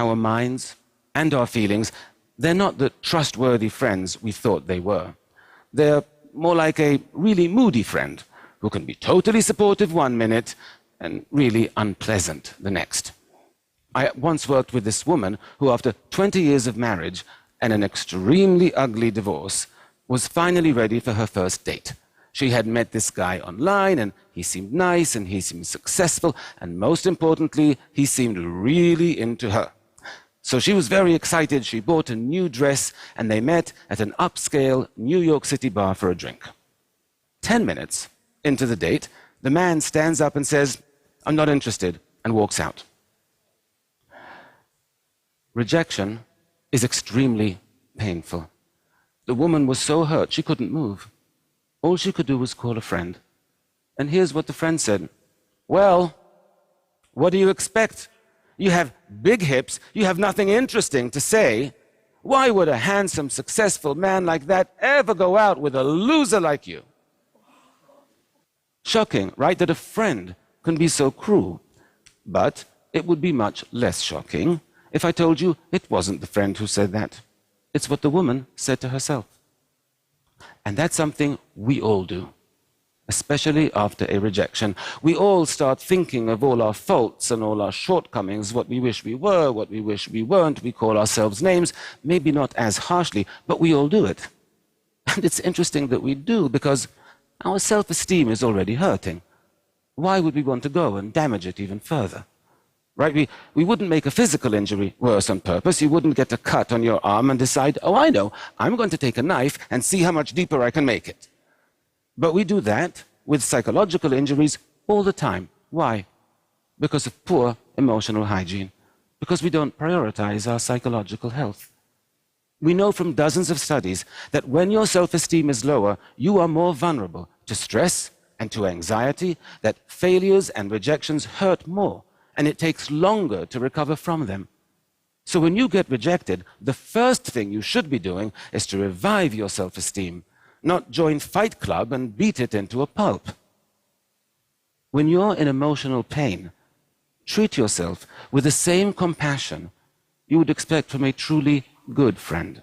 our minds, and our feelings, they're not the trustworthy friends we thought they were. They're more like a really moody friend who can be totally supportive one minute and really unpleasant the next. I once worked with this woman who, after 20 years of marriage and an extremely ugly divorce, was finally ready for her first date. She had met this guy online, and he seemed nice, and he seemed successful, and most importantly, he seemed really into her. So she was very excited. She bought a new dress, and they met at an upscale New York City bar for a drink. 10 minutes into the date, the man stands up and says, "I'm not interested," and walks out. Rejection is extremely painful. The woman was so hurt she couldn't move. All she could do was call a friend. And here's what the friend said. "Well, what do you expect? You have big hips, you have nothing interesting to say. Why would a handsome, successful man like that ever go out with a loser like you?" Shocking, right, that a friend can be so cruel. But it would be much less shocking if I told you it wasn't the friend who said that. It's what the woman said to herself. And that's something we all do, especially after a rejection. We all start thinking of all our faults and all our shortcomings, what we wish we were, what we wish we weren't. We call ourselves names, maybe not as harshly, but we all do it. And it's interesting that we do, because our self-esteem is already hurting. Why would we want to go and damage it even further? Right? We wouldn't make a physical injury worse on purpose. You wouldn't get a cut on your arm and decide, "Oh, I know, I'm going to take a knife and see how much deeper I can make it." But we do that with psychological injuries all the time. Why? Because of poor emotional hygiene. Because we don't prioritize our psychological health. We know from dozens of studies that when your self-esteem is lower, you are more vulnerable to stress and to anxiety, that failures and rejections hurt more, and it takes longer to recover from them. So when you get rejected, the first thing you should be doing is to revive your self-esteem, not join Fight Club and beat it into a pulp. When you're in emotional pain, treat yourself with the same compassion you would expect from a truly good friend.